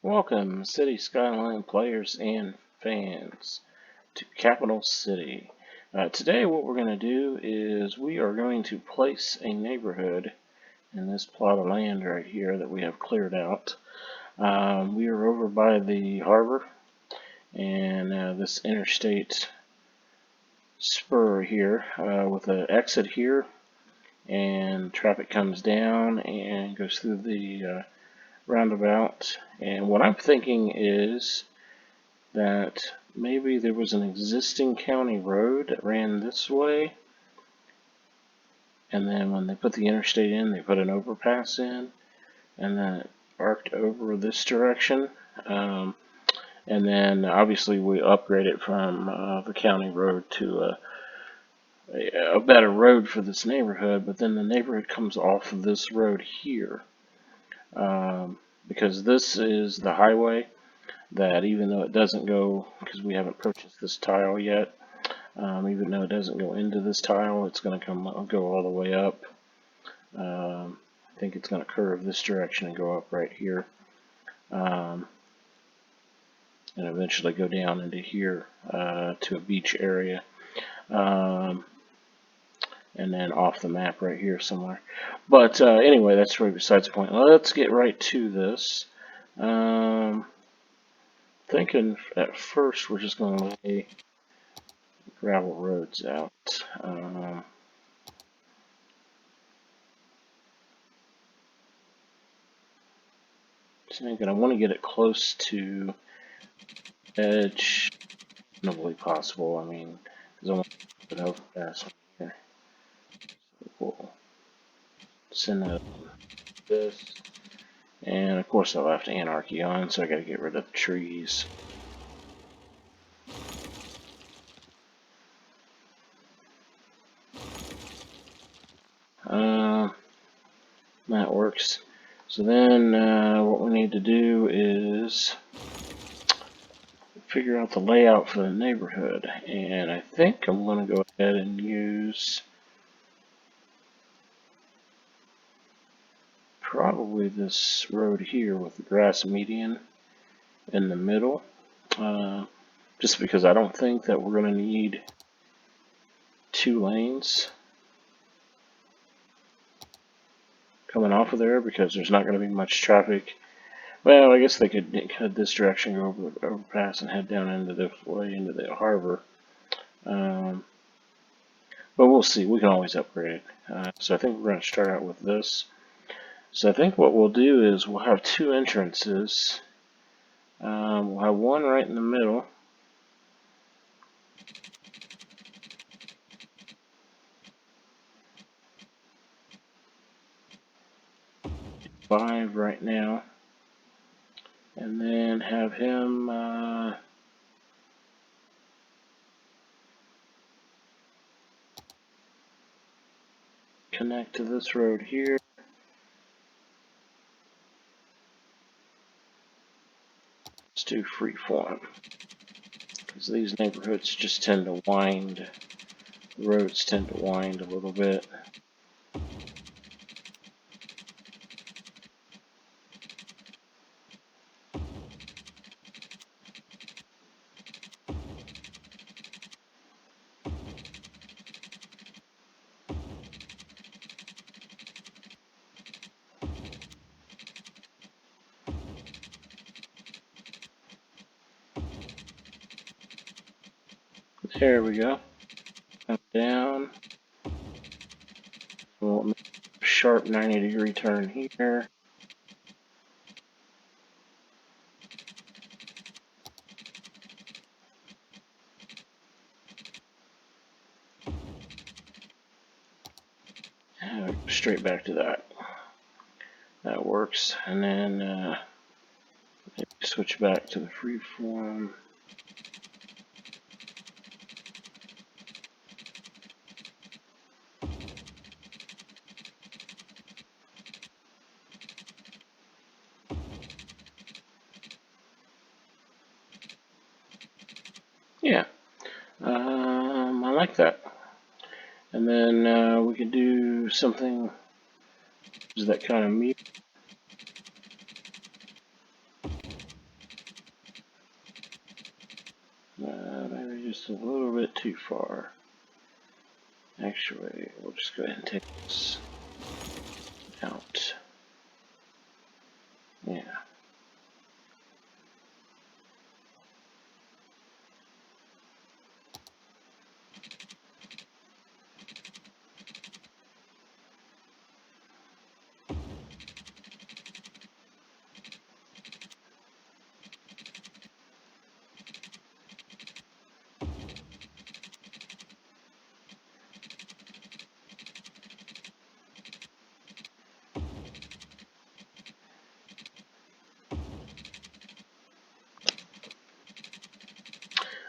Welcome, City Skyline players and fans, to Capital City. Today what we're going to do is we are going to place a neighborhood in this plot of land right here that we have cleared out. We are over by the harbor and this interstate spur here with an exit here, and traffic comes down and goes through the roundabout. And what I'm thinking is that maybe there was an existing county road that ran this way, and then when they put the interstate in, they put an overpass in, and then it arced over this direction. And then obviously we upgrade it from the county road to a better road for this neighborhood, but then the neighborhood comes off of this road here, because this is the highway that, even though it doesn't go, because we haven't purchased this tile yet, even though it doesn't go into this tile, it's going to go all the way up. I think it's going to curve this direction and go up right here, and eventually go down into here to a beach area, and then off the map right here somewhere. But anyway, that's really besides the point. Let's get right to this. Thinking at first we're just going to lay gravel roads out. Thinking I want to get it close to edge, reasonably possible. I mean, because I want to put it over fast here. So we'll send that this, and of course I'll have to anarchy on, so I got to get rid of the trees. That works. So then what we need to do is figure out the layout for the neighborhood, and I think I'm going to go ahead and use probably this road here with the grass median in the middle, just because I don't think that we're going to need 2 lanes coming off of there, because there's not going to be much traffic. Well, I guess they could head this direction, go over the overpass, and head down into the way into the harbor. But we'll see. We can always upgrade it. So I think we're going to start out with this. So I think what we'll do is we'll have 2 entrances. We'll have one right in the middle. Five right now, and then have him connect to this road here. Let's do Freeform, because these neighborhoods just tend to wind. The roads tend to wind a little bit. There we go. Come down. We'll make a sharp 90-degree turn here. Straight back to that. That works. And then switch back to the Freeform. Yeah, I like that. And then we could do something that kind of meet. a little bit too far. Actually, we'll just go ahead and take this out. Yeah.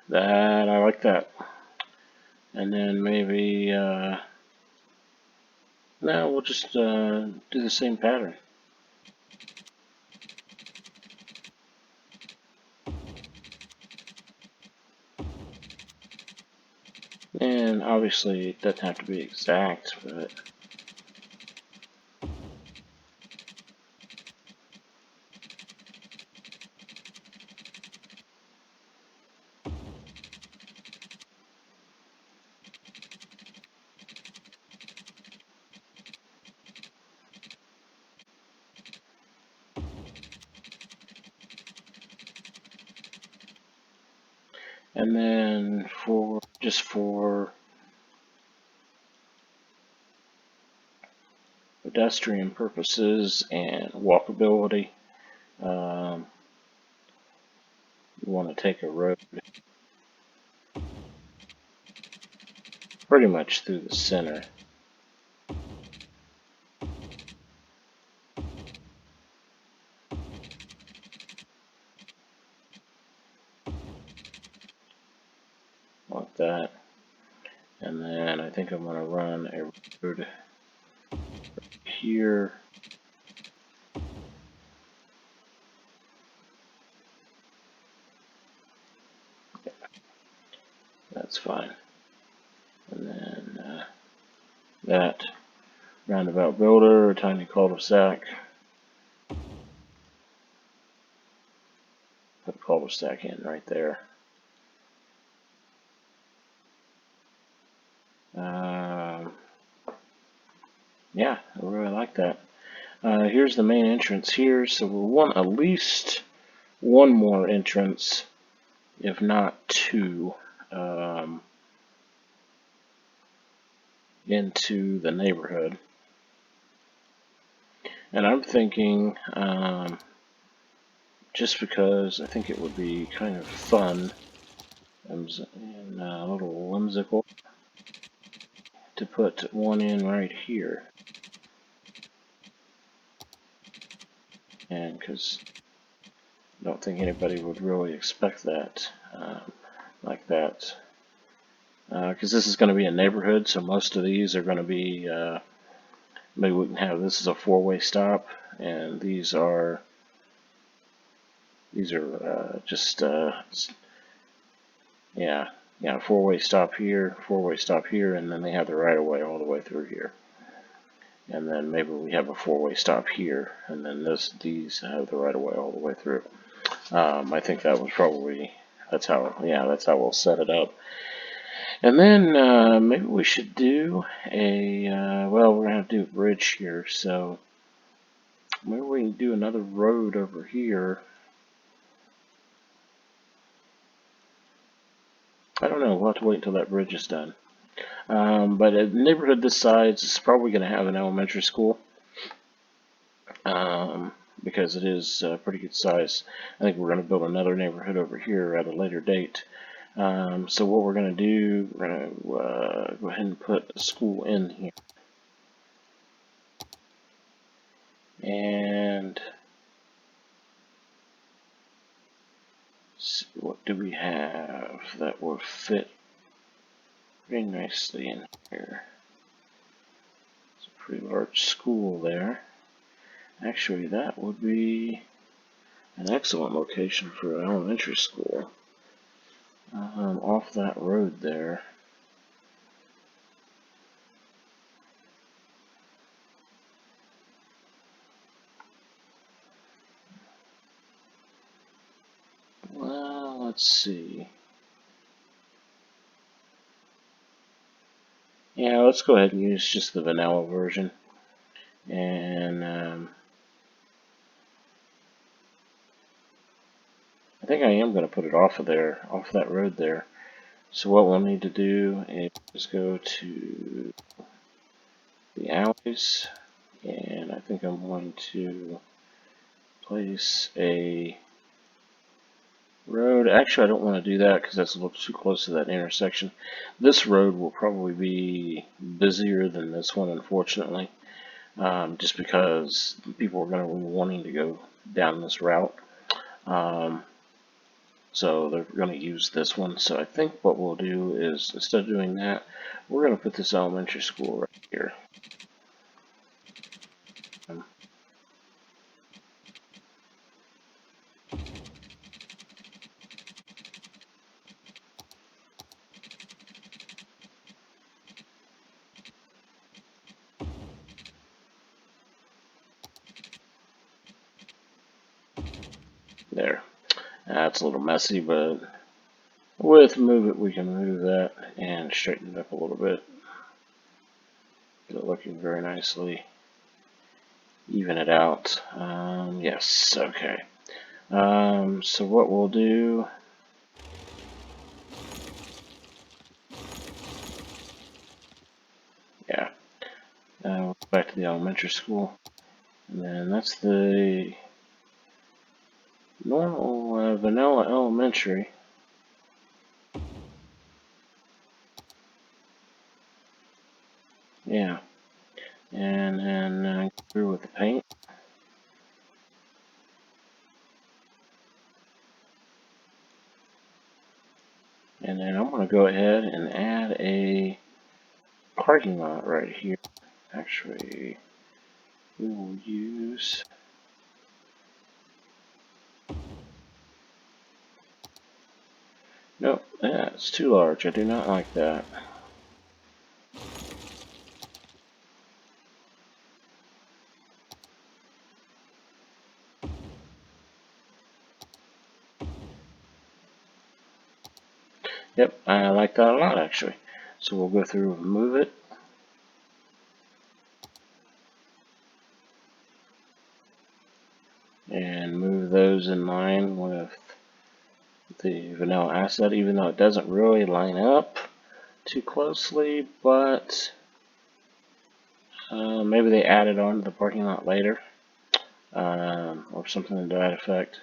That, I like that. And then maybe, no, we'll just do the same pattern. And obviously it doesn't have to be exact, but and then for pedestrian purposes and walkability, um, you want to take a road pretty much through the center. Like that. And then I think I'm going to run a road here. That's fine. And then that roundabout builder, a tiny cul-de-sac. Put a cul-de-sac in right there. Yeah, I really like that. Here's the main entrance here, so we'll want at least one more entrance, if not two, into the neighborhood. And I'm thinking, just because I think it would be kind of fun and a little whimsical to put one in right here. And because I don't think anybody would really expect that, like that. Because this is going to be a neighborhood, so most of these are going to be, maybe we can have this as a four-way stop, and these are just, yeah, four-way stop here, and then they have the right-of-way all the way through here. And then maybe we have a four-way stop here, and then these have the right-of-way all the way through. I think that was probably, that's how we'll set it up. And then maybe we should do well, we're going to have to do a bridge here, so maybe we can do another road over here. I don't know, we'll have to wait until that bridge is done. But a neighborhood this size is probably going to have an elementary school, because it is a pretty good size. I think we're going to build another neighborhood over here at a later date. So what we're going to do, we're going to go ahead and put a school in here. And see, what do we have that will fit very nicely in here? It's a pretty large school there. Actually, that would be an excellent location for an elementary school. Off that road there. Well, let's see. Yeah, let's go ahead and use just the vanilla version. And I think I am going to put it off of there, off that road there. So what we'll need to do is go to the alleys, and I think I'm going to place a road. Actually, I don't want to do that because that's a little too close to that intersection. This road will probably be busier than this one, unfortunately, just because people are going to be wanting to go down this route. So they're going to use this one. So I think what we'll do is, instead of doing that, we're going to put this elementary school right here. There. That's a little messy, but with Move It, we can move that and straighten it up a little bit. Get it looking very nicely. Even it out. Yes, okay. So what we'll do... Yeah. We'll go back to the elementary school. And then that's the normal vanilla elementary. Yeah. And then go through with the paint. And then I'm going to go ahead and add a parking lot right here. Actually, we will use... Nope, that's too large. I do not like that. Yep, I like that a lot, actually. So we'll go through and move it. And move those in line with the vanilla asset, even though it doesn't really line up too closely, but maybe they added on to the parking lot later, or something to that effect.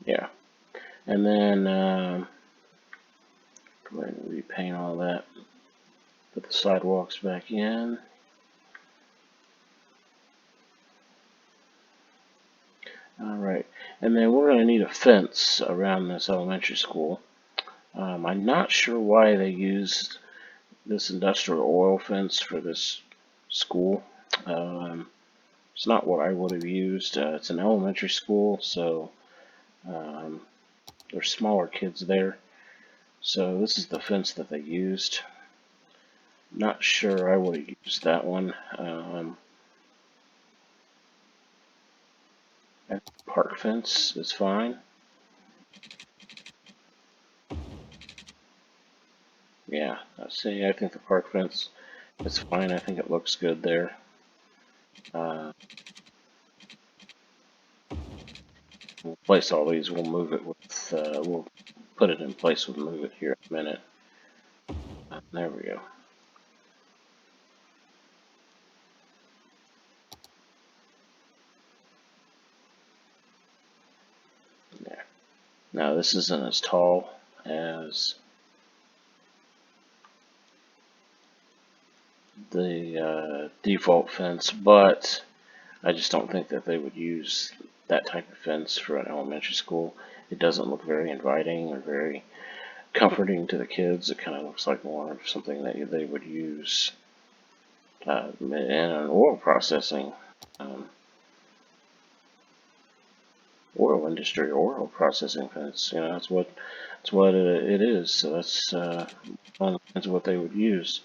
Yeah, and then go ahead and repaint all that. Put the sidewalks back in. Alright, and then we're going to need a fence around this elementary school. I'm not sure why they used this industrial oil fence for this school. It's not what I would have used. It's an elementary school, so there's smaller kids there. So this is the fence that they used. Not sure I would have used that one. Park fence is fine. Yeah, see, I think the park fence is fine. I think it looks good there. We'll place all these. We'll move it with. We'll put it in place with Move It here in a minute. There we go. There. Now this isn't as tall as the default fence, but I just don't think that they would use that type of fence for an elementary school. It doesn't look very inviting or very comforting to the kids. It kind of looks like more of something that they would use in an oil processing, oil industry, oil processing fence. You know, that's what it is. So that's that's what they would use.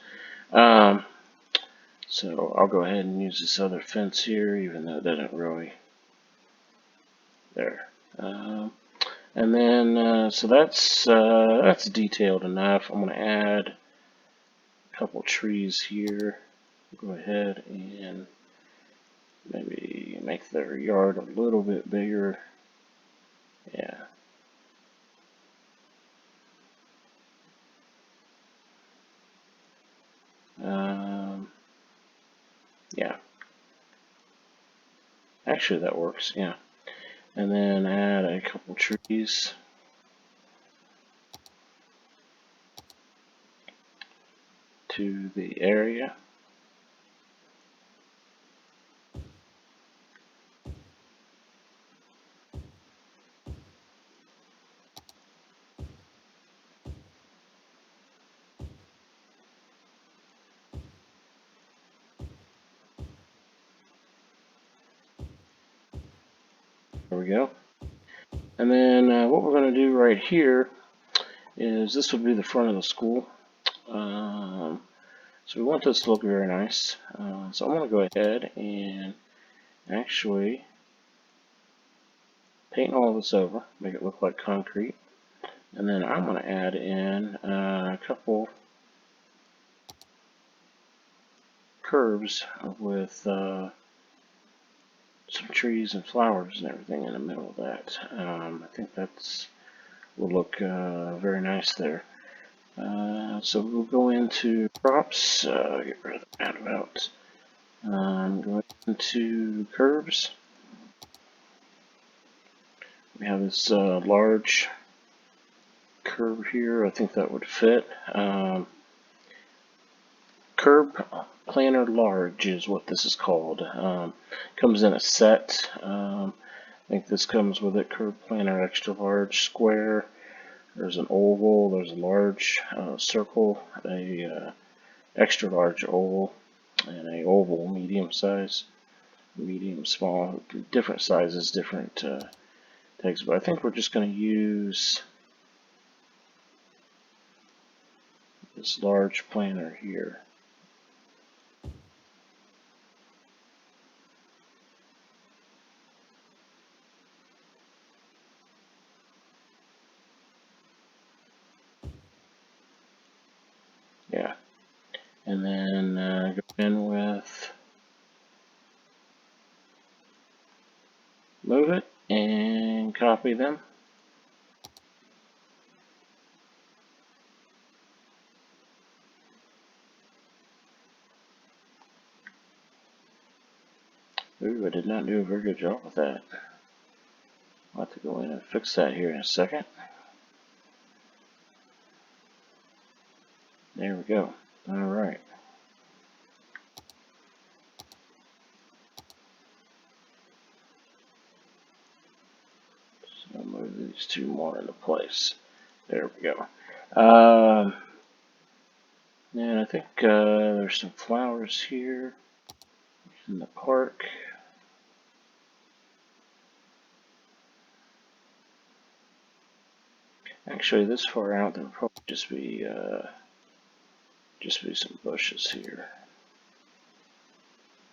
So I'll go ahead and use this other fence here, even though it doesn't really. There. Um, and then, so that's detailed enough. I'm going to add a couple trees here. Go ahead and maybe make their yard a little bit bigger. Yeah. Yeah. Actually, that works. Yeah. And then add a couple trees to the area. There we go. And then what we're going to do right here is this would be the front of the school. So we want this to look very nice. So I'm going to go ahead and actually paint all this over, make it look like concrete. And then I'm going to add in a couple curves with some trees and flowers and everything in the middle of that. I think that's will look very nice there. So we'll go into props, get rid of the roundabouts. Go into curves. We have this large curve here. I think that would fit. Curb Planner Large is what this is called. Comes in a set. I think this comes with it. Curb Planner Extra Large Square. There's an oval. There's a large circle. A extra large oval. And a oval medium size. Medium, small. Different sizes, different tags. But I think we're just going to use this large planner here. Yeah. And then go in with move it and copy them. Ooh, I did not do a very good job with that. I'll have to go in and fix that here in a second. There we go. Alright. So I'll move these two more into place. There we go. And I think there's some flowers here in the park. Actually, this far out, there'll probably just be some bushes here.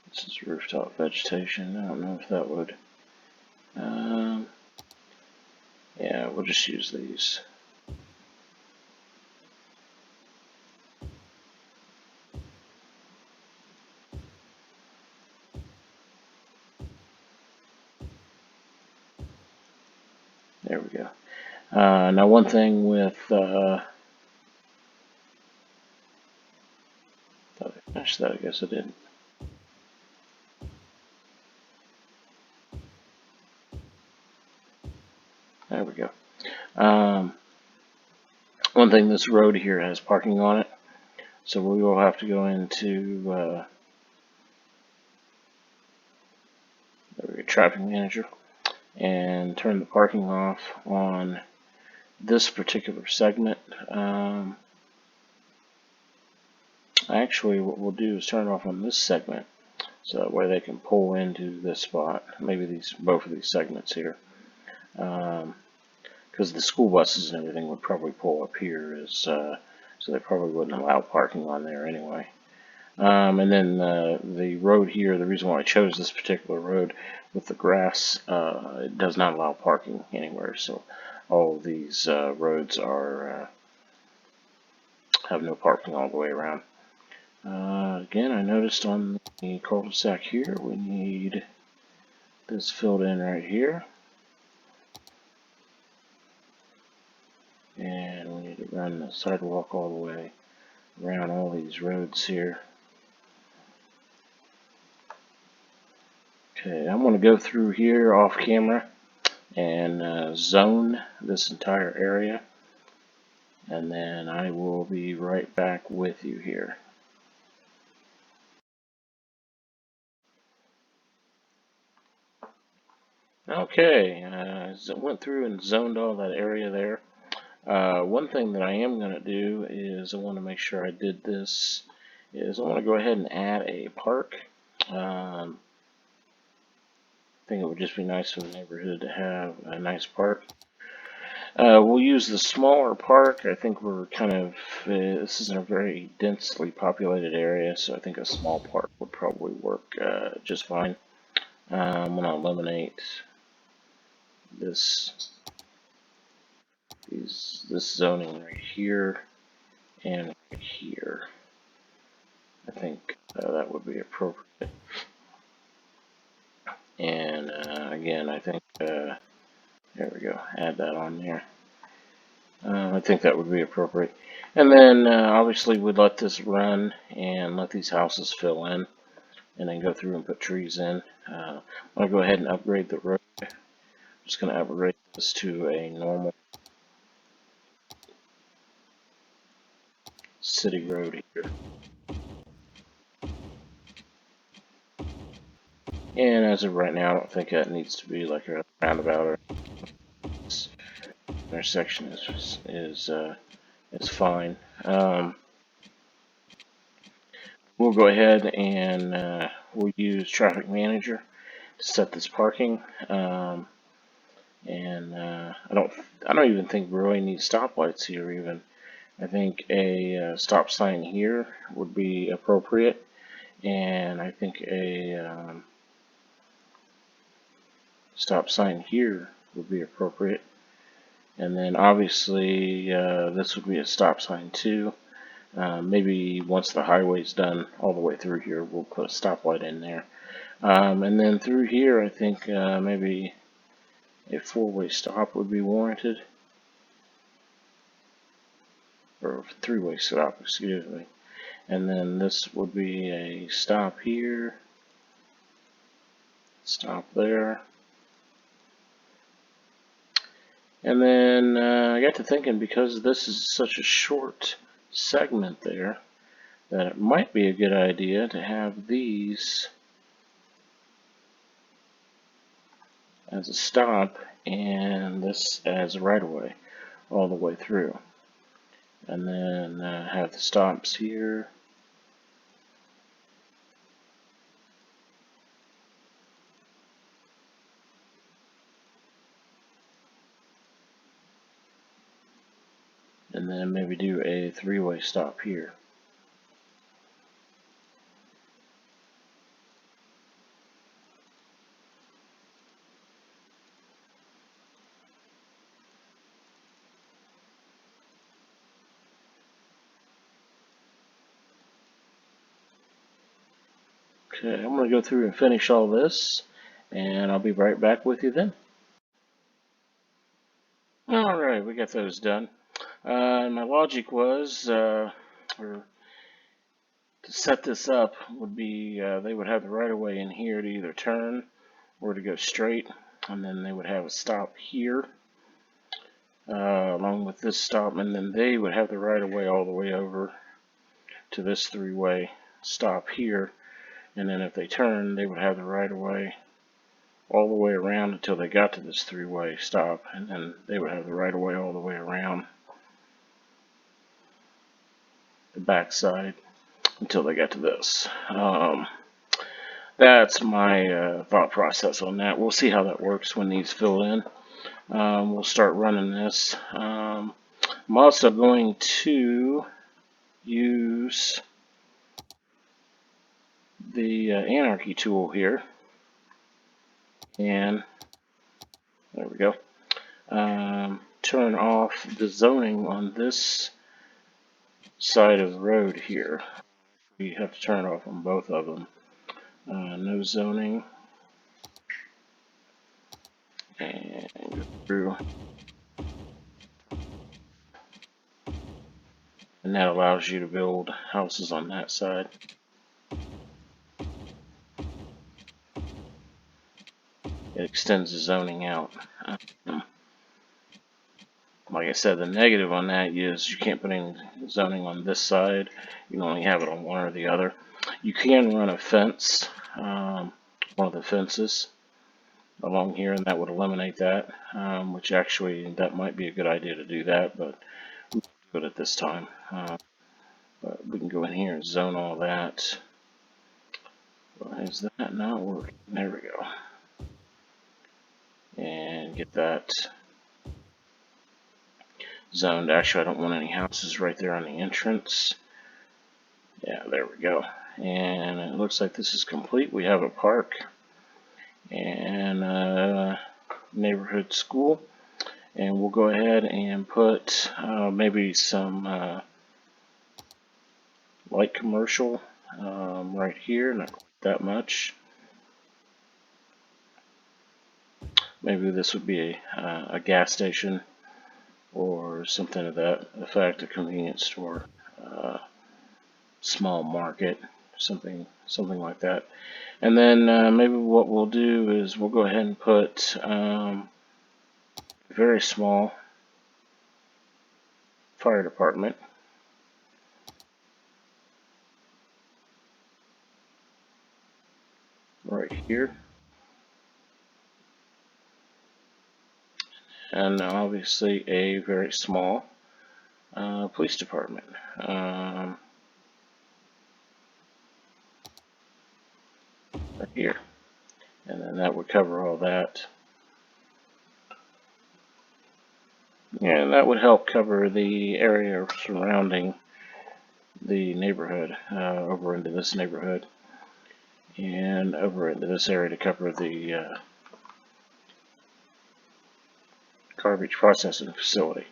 This is rooftop vegetation. I don't know if that would. Yeah, we'll just use these. There we go. Now, one thing with thought I finished that. I guess I didn't. There we go. One thing, this road here has parking on it, so we will have to go into traffic manager and turn the parking off on this particular segment. Actually, what we'll do is turn it off on this segment, so that way they can pull into this spot. Maybe both of these segments here, because the school buses and everything would probably pull up here, so they probably wouldn't allow parking on there anyway. And then the road here, the reason why I chose this particular road with the grass, it does not allow parking anywhere. So all of these roads are have no parking all the way around. Again, I noticed on the cul-de-sac here, we need this filled in right here. And we need to run the sidewalk all the way around all these roads here. Okay, I'm going to go through here off camera and zone this entire area, and then I will be right back with you here. Okay, went through and zoned all that area there. One thing that I am going to do is I want to make sure I did this is I want to go ahead and add a park. I think it would just be nice for the neighborhood to have a nice park. We'll use the smaller park. I think we're kind of, this isn't a very densely populated area, so I think a small park would probably work just fine. I'm going to eliminate this zoning right here and right here. I think that would be appropriate. And again, I think, there we go, add that on there. I think that would be appropriate. And then obviously we'd let this run and let these houses fill in, and then go through and put trees in. I'm going to go ahead and upgrade the road. I'm just going to upgrade this to a normal city road here. And as of right now, I don't think that needs to be like a roundabout or intersection is fine. We'll go ahead and we'll use Traffic Manager to set this parking. I don't even think we really need stoplights here even. I think a stop sign here would be appropriate, and I think a stop sign here would be appropriate. And then obviously this would be a stop sign too. Maybe once the highway's done all the way through here, we'll put a stoplight in there. And then through here, I think maybe a four-way stop would be warranted. Or three-way stop, excuse me. And then this would be a stop here, stop there. And then I got to thinking, because this is such a short segment there, that it might be a good idea to have these as a stop and this as a right-of-way all the way through. And then have the stops here. And then maybe do a three-way stop here. Okay, I'm going to go through and finish all this, and I'll be right back with you then. Alright, we got those done. My logic was, or to set this up would be, they would have the right of way in here to either turn or to go straight, and then they would have a stop here, along with this stop, and then they would have the right of way all the way over to this three-way stop here, and then if they turn, they would have the right of way all the way around until they got to this three-way stop, and then they would have the right of way all the way around the backside until they got to this. That's my thought process on that. We'll see how that works when these fill in. We'll start running this. I'm also going to use the anarchy tool here, and there we go. Turn off the zoning on this side of the road here. We have to turn it off on both of them. No zoning. And go through. And that allows you to build houses on that side. It extends the zoning out. Like I said, the negative on that is you can't put any zoning on this side. You can only have it on one or the other. You can run a fence, one of the fences along here, and that would eliminate that, which actually that might be a good idea to do that, but we won't do it at this time. But we can go in here and zone all that. Why is that not working? There we go. And get that zoned. Actually, I don't want any houses right there on the entrance. Yeah, there we go. And it looks like this is complete. We have a park and a neighborhood school. And we'll go ahead and put maybe some light commercial right here, not quite that much. Maybe this would be a gas station or something to that effect, a convenience store, small market, something like that. And then maybe what we'll do is we'll go ahead and put very small fire department. Right here. And obviously a very small police department. Right here. And then that would cover all that. And that would help cover the area surrounding the neighborhood, over into this neighborhood. And over into this area to cover the garbage processing facility.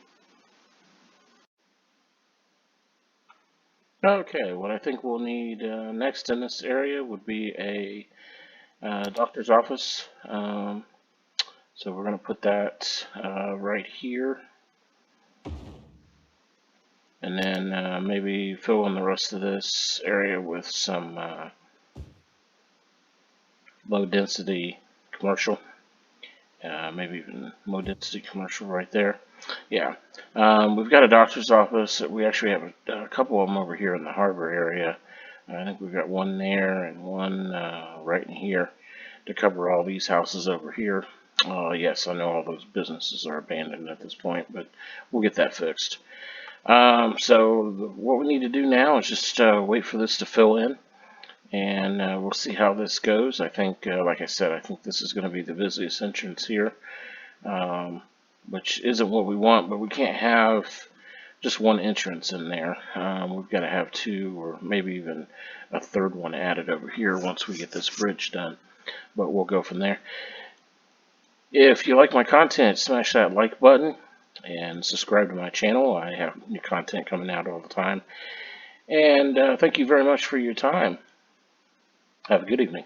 Okay, what I think we'll need next in this area would be a doctor's office. So we're going to put that right here. And then maybe fill in the rest of this area with some low density commercial. Maybe even low density commercial right there. Yeah. We've got a doctor's office. We actually have a couple of them over here in the harbor area. I think we've got one there and one right in here to cover all these houses over here. Yes, I know all those businesses are abandoned at this point, but we'll get that fixed. So what we need to do now is just wait for this to fill in, and we'll see how this goes. I think, like I said, I think this is going to be the busiest entrance here, which isn't what we want, but we can't have just one entrance in there. We've got to have two or maybe even a third one added over here once we get this bridge done, but we'll go from there. If you like my content, smash that like button and subscribe to my channel. I have new content coming out all the time. And thank you very much for your time. Have a good evening.